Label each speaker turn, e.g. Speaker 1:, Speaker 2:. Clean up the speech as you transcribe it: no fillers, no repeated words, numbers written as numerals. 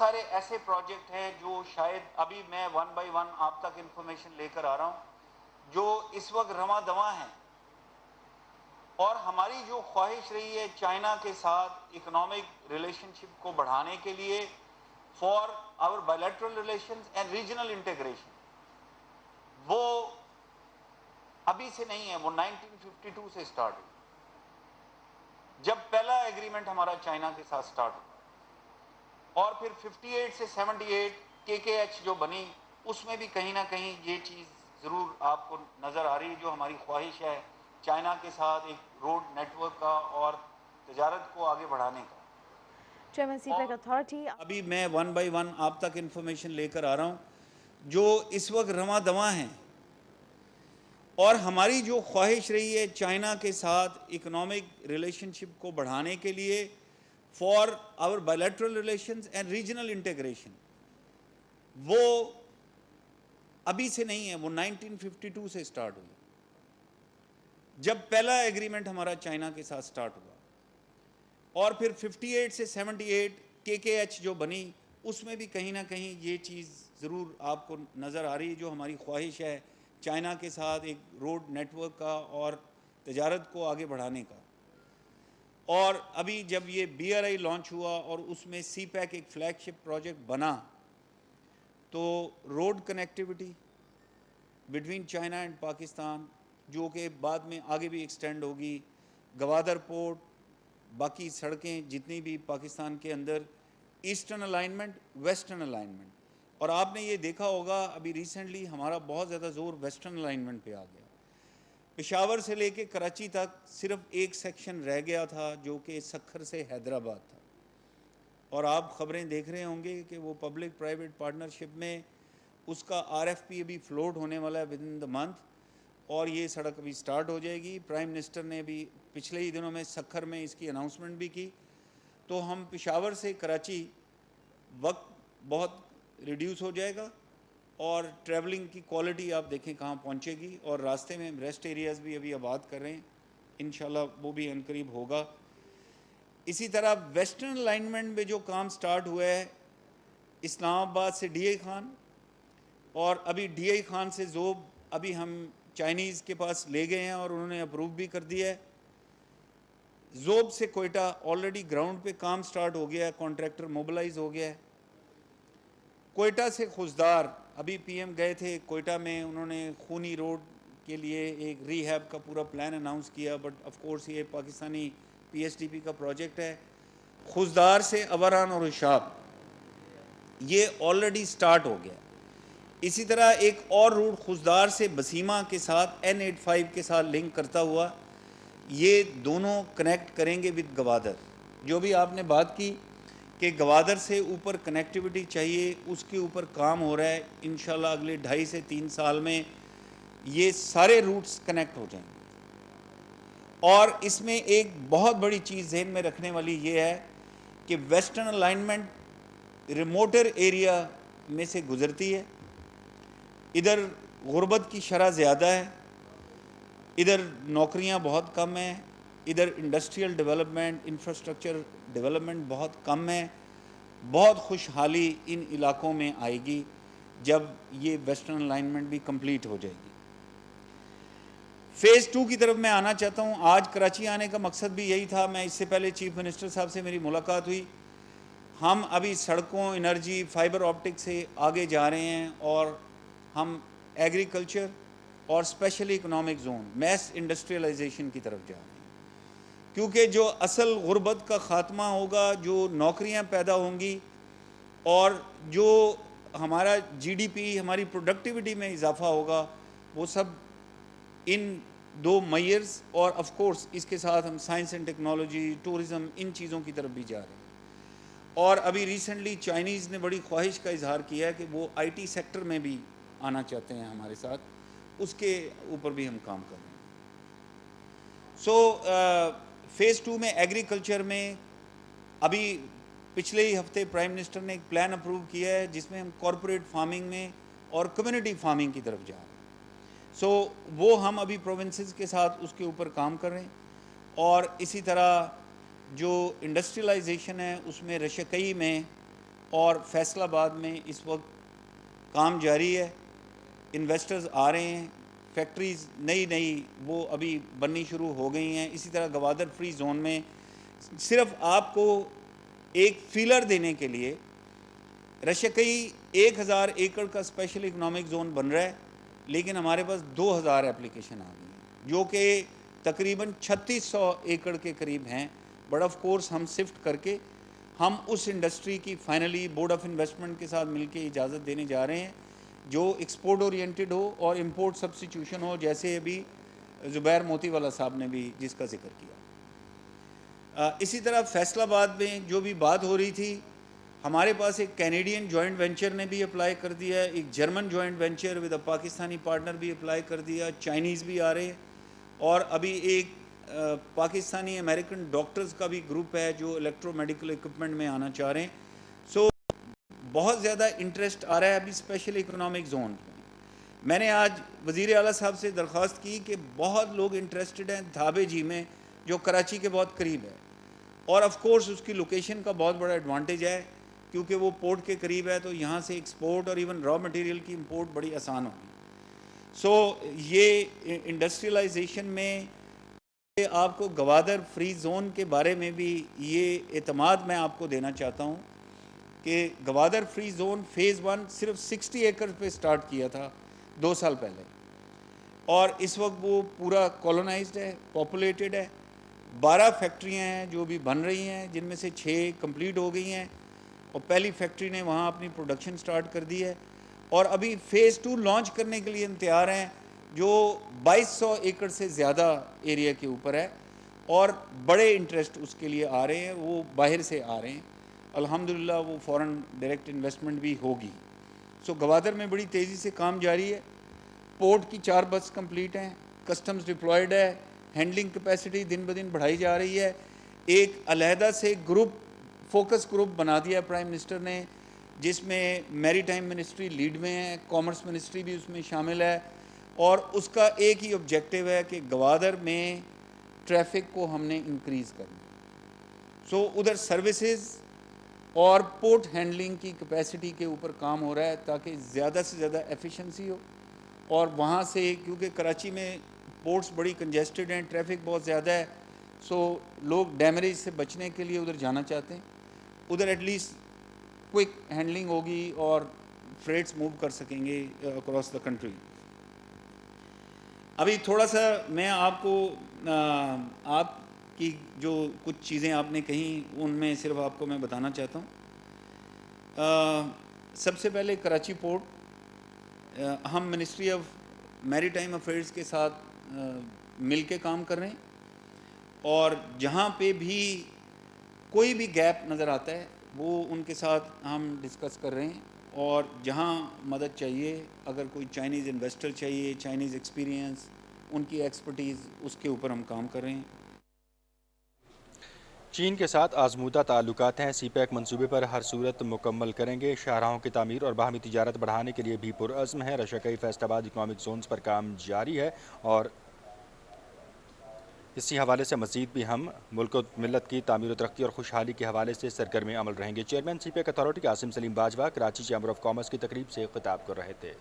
Speaker 1: سارے ایسے پروجیکٹ ہیں جو شاید ابھی میں ون بائی ون آپ تک انفارمیشن لے کر آ رہا ہوں، جو اس وقت رواں دواں ہیں، اور ہماری جو خواہش رہی ہے چائنا کے ساتھ اکنامک ریلیشن شپ کو بڑھانے کے لیے for our bilateral relations and regional integration, وہ ابھی سے نہیں ہے، وہ 1952 سے سٹارٹ ہوئی جب پہلا ایگریمنٹ ہمارا چائنا کے ساتھ سٹارٹ ہوا، اور پھر 58 سے 78 KKH جو بنی، اس میں بھی کہیں نہ کہیں یہ چیز ضرور آپ کو نظر آ رہی ہے، جو ہماری خواہش ہے چائنا کے ساتھ ایک روڈ نیٹ ورک کا اور تجارت کو آگے بڑھانے کا۔
Speaker 2: Chairman, CPEC Authority.
Speaker 1: ابھی میں ون بائی ون آپ تک انفارمیشن لے کر آ رہا ہوں جو اس وقت رواں دواں ہیں، اور ہماری جو خواہش رہی ہے چائنا کے ساتھ اکنامک ریلیشن شپ کو بڑھانے کے لیے for our bilateral relations and regional integration, وہ ابھی سے نہیں ہے، وہ 1952 سے سٹارٹ ہوئی جب پہلا ایگریمنٹ ہمارا چائنا کے ساتھ سٹارٹ ہوا، اور پھر 58 سے 78 KKH جو بنی، اس میں بھی کہیں نہ کہیں یہ چیز ضرور آپ کو نظر آ رہی ہے، جو ہماری خواہش ہے چائنا کے ساتھ ایک روڈ نیٹ ورک کا اور تجارت کو آگے بڑھانے کا۔ اور ابھی جب یہ BRI لانچ ہوا اور اس میں CPEC ایک فلیگ شپ پروجیکٹ بنا، تو road connectivity between China and Pakistan, جو کہ بعد میں آگے بھی ایکسٹینڈ ہوگی، گوادر پورٹ، باقی سڑکیں جتنی بھی پاکستان کے اندر، ایسٹرن الائنمنٹ، ویسٹرن الائنمنٹ، اور آپ نے یہ دیکھا ہوگا ابھی ریسنٹلی ہمارا بہت زیادہ زور ویسٹرن الائنمنٹ پہ آ گیا۔ پشاور سے لے کے کراچی تک صرف ایک سیکشن رہ گیا تھا جو کہ سکھر سے حیدرآباد تھا، اور آپ خبریں دیکھ رہے ہوں گے کہ وہ پبلک پرائیویٹ پارٹنرشپ میں اس کا RFP ابھی فلوٹ ہونے والا ہے ود ان دا منتھ، اور یہ سڑک ابھی سٹارٹ ہو جائے گی۔ پرائم منسٹر نے بھی پچھلے ہی دنوں میں سکھر میں اس کی اناؤنسمنٹ بھی کی، تو ہم پشاور سے کراچی وقت بہت ریڈیوس ہو جائے گا، اور ٹریولنگ کی کوالٹی آپ دیکھیں کہاں پہنچے گی، اور راستے میں ریسٹ ایریاز بھی ابھی آباد کر رہے ہیں، انشاءاللہ وہ بھی عنقریب ہوگا۔ اسی طرح ویسٹرن الائنمنٹ میں جو کام سٹارٹ ہوا ہے اسلام آباد سے DI خان، اور ابھی DI خان سے زوب ابھی ہم چائنیز کے پاس لے گئے ہیں اور انہوں نے اپروو بھی کر دیا ہے۔ زوب سے کوئٹہ آلریڈی گراؤنڈ پہ کام سٹارٹ ہو گیا ہے، کانٹریکٹر موبلائز ہو گیا ہے۔ کوئٹہ سے خزدار، ابھی PM گئے تھے کوئٹہ میں، انہوں نے خونی روڈ کے لیے ایک ری ہیب کا پورا پلان اناؤنس کیا، بٹ آف کورس یہ پاکستانی PSDP کا پروجیکٹ ہے۔ خزدار سے ابران اور اشاب یہ آلریڈی سٹارٹ ہو گیا۔ اسی طرح ایک اور روٹ خزدار سے بسیمہ کے ساتھ N85 کے ساتھ لنک کرتا ہوا، یہ دونوں کنیکٹ کریں گے ود گوادر۔ جو بھی آپ نے بات کی کہ گوادر سے اوپر کنیکٹیوٹی چاہیے، اس کے اوپر کام ہو رہا ہے، انشاءاللہ اگلے 2.5 سے 3 سال میں یہ سارے روٹس کنیکٹ ہو جائیں گے۔ اور اس میں ایک بہت بڑی چیز ذہن میں رکھنے والی یہ ہے کہ ویسٹرن الائنمنٹ ریموٹر ایریا میں سے گزرتی ہے، ادھر غربت کی شرح زیادہ ہے، ادھر نوکریاں بہت کم ہیں، ادھر انڈسٹریل ڈیولپمنٹ، انفراسٹرکچر ڈیولپمنٹ بہت کم ہے۔ بہت خوشحالی ان علاقوں میں آئے گی جب یہ ویسٹرن الائنمنٹ بھی کمپلیٹ ہو جائے گی۔ فیز 2 کی طرف میں آنا چاہتا ہوں۔ آج کراچی آنے کا مقصد بھی یہی تھا، میں اس سے پہلے چیف منسٹر صاحب سے میری ملاقات ہوئی، ہم ابھی سڑکوں، انرجی، فائبر آپٹک سے آگے جا رہے ہیں، اور ہم ایگریکلچر اور especially economic zone, mass industrialization کی طرف جا رہے ہیں، کیونکہ جو اصل غربت کا خاتمہ ہوگا، جو نوکریاں پیدا ہوں گی، اور جو ہمارا GDP، ہماری پروڈکٹیوٹی میں اضافہ ہوگا، وہ سب ان 2 میئرز، اور آف کورس اس کے ساتھ ہم سائنس اینڈ ٹیکنالوجی، ٹورزم، ان چیزوں کی طرف بھی جا رہے ہیں۔ اور ابھی ریسنٹلی چائنیز نے بڑی خواہش کا اظہار کیا ہے کہ وہ IT سیکٹر میں بھی آنا چاہتے ہیں ہمارے ساتھ، اس کے اوپر بھی ہم کام کر رہے ہیں۔ سو فیز 2 میں ایگریکلچر میں ابھی پچھلے ہی ہفتے پرائم منسٹر نے ایک پلان اپروو کیا ہے جس میں ہم کارپوریٹ فارمنگ میں اور کمیونٹی فارمنگ کی طرف جا رہے ہیں۔ سو وہ ہم ابھی پروونسز کے ساتھ اس کے اوپر کام کر رہے ہیں، اور اسی طرح جو انڈسٹریلائزیشن ہے اس میں رشکئی میں اور فیصل آباد میں اس وقت کام جاری ہے، انویسٹرز آ رہے ہیں، فیکٹریز نئی وہ ابھی بننی شروع ہو گئی ہیں. اسی طرح گوادر فری زون میں صرف آپ کو ایک فیلر دینے کے لیے رشکئی 1000 ایکڑ کا اسپیشل اکنامک زون بن رہا ہے، لیکن ہمارے پاس 2000 اپلیکیشن آ گئی ہیں جو کہ تقریباً 3600 ایکڑ کے قریب ہیں. بٹ آف کورس ہم شفٹ کر کے ہم اس انڈسٹری کی فائنلی بورڈ آف انویسٹمنٹ کے ساتھ مل کے اجازت دینے جا رہے ہیں جو ایکسپورٹ اورینٹڈ ہو اور امپورٹ سبسٹیٹیوشن ہو، جیسے ابھی زبیر موتی والا صاحب نے بھی جس کا ذکر کیا. اسی طرح فیصل آباد میں جو بھی بات ہو رہی تھی، ہمارے پاس ایک کینیڈین جوائنٹ وینچر نے بھی اپلائی کر دیا ہے، ایک German joint venture with a Pakistani partner بھی اپلائی کر دیا، چائنیز بھی آ رہے ہیں، اور ابھی ایک پاکستانی امریکن ڈاکٹرز کا بھی گروپ ہے جو الیکٹرو میڈیکل اکوپمنٹ میں آنا چاہ رہے ہیں. سو بہت زیادہ انٹرسٹ آ رہا ہے ابھی اسپیشل اکنامک زون میں. میں نے آج وزیر اعلیٰ صاحب سے درخواست کی کہ بہت لوگ انٹرسٹڈ ہیں دھابے جی میں جو کراچی کے بہت قریب ہے، اور آف کورس اس کی لوکیشن کا بہت بڑا ایڈوانٹیج ہے کیونکہ وہ پورٹ کے قریب ہے، تو یہاں سے ایکسپورٹ اور ایون را مٹیریل کی امپورٹ بڑی آسان ہوگی. سو یہ انڈسٹریلائزیشن میں آپ کو گوادر فری زون کے بارے میں بھی یہ اعتماد میں آپ کو دینا چاہتا ہوں کہ گوادر فری زون فیز 1 صرف 60 ایکڑ پہ سٹارٹ کیا تھا 2 سال پہلے، اور اس وقت وہ پورا کالونائزڈ ہے، پاپولیٹڈ ہے. 12 فیکٹریاں ہیں جو بھی بن رہی ہیں، جن میں سے 6 کمپلیٹ ہو گئی ہیں، اور پہلی فیکٹری نے وہاں اپنی پروڈکشن سٹارٹ کر دی ہے، اور ابھی فیز 2 لانچ کرنے کے لیے تیار ہیں جو 2200 ایکڑ سے زیادہ ایریا کے اوپر ہے، اور بڑے انٹرسٹ اس کے لیے آ رہے ہیں، وہ باہر سے آ رہے ہیں. الحمدللہ وہ فورن ڈائریکٹ انویسٹمنٹ بھی ہوگی. سو گوادر میں بڑی تیزی سے کام جاری ہے. پورٹ کی 4 بس کمپلیٹ ہیں، کسٹمز ڈپلائیڈ ہے، ہینڈلنگ کیپیسٹی دن بدن بڑھائی جا رہی ہے. ایک علیحدہ سے گروپ فوکس گروپ بنا دیا پرائم منسٹر نے، جس میں میری ٹائم منسٹری لیڈ میں ہے، کامرس منسٹری بھی اس میں شامل ہے، اور اس کا ایک ہی آبجیکٹیو ہے کہ گوادر میں ٹریفک کو ہم نے انکریز کرنا. سو ادھر سروسز اور پورٹ ہینڈلنگ کی کیپیسٹی کے اوپر کام ہو رہا ہے تاکہ زیادہ سے زیادہ ایفیشنسی ہو. اور وہاں سے کیونکہ کراچی میں پورٹس بڑی کنجسٹڈ ہیں، ٹریفک بہت زیادہ ہے، سو لوگ ڈیمیج سے بچنے کے لیے ادھر جانا چاہتے ہیں. ادھر ایٹ لیسٹ کوئک ہینڈلنگ ہوگی اور فریٹس موو کر سکیں گے اکراس دا کنٹری. ابھی تھوڑا سا میں آپ کو آپ کی جو کچھ چیزیں آپ نے کہیں ان میں صرف آپ کو میں بتانا چاہتا ہوں. سب سے پہلے کراچی پورٹ، ہم منسٹری آف میری ٹائم افیئرس کے ساتھ مل کے کام کر رہے ہیں، اور جہاں پہ بھی کوئی بھی گیپ نظر آتا ہے وہ ان کے ساتھ ہم ڈسکس کر رہے ہیں، اور جہاں مدد چاہیے، اگر کوئی چائنیز انویسٹر چاہیے، چائنیز ایکسپیرینس، ان کی ایکسپرٹیز، اس کے اوپر ہم کام کر رہے ہیں.
Speaker 3: چین کے ساتھ آزمودہ تعلقات ہیں، سی پیک منصوبے پر ہر صورت مکمل کریں گے. شاہراہوں کی تعمیر اور باہمی تجارت بڑھانے کے لیے بھی پرعزم ہے. رشکئی فیصل آباد اکنامک زونز پر کام جاری ہے، اور اسی حوالے سے مزید بھی ہم ملک و ملت کی تعمیر و ترقی اور خوشحالی کے حوالے سے سرگرم عمل رہیں گے. Chairman CPEC authority Qasim Saleem Bajwa Karachi chamber of commerce کی تقریب سے خطاب کر رہے تھے.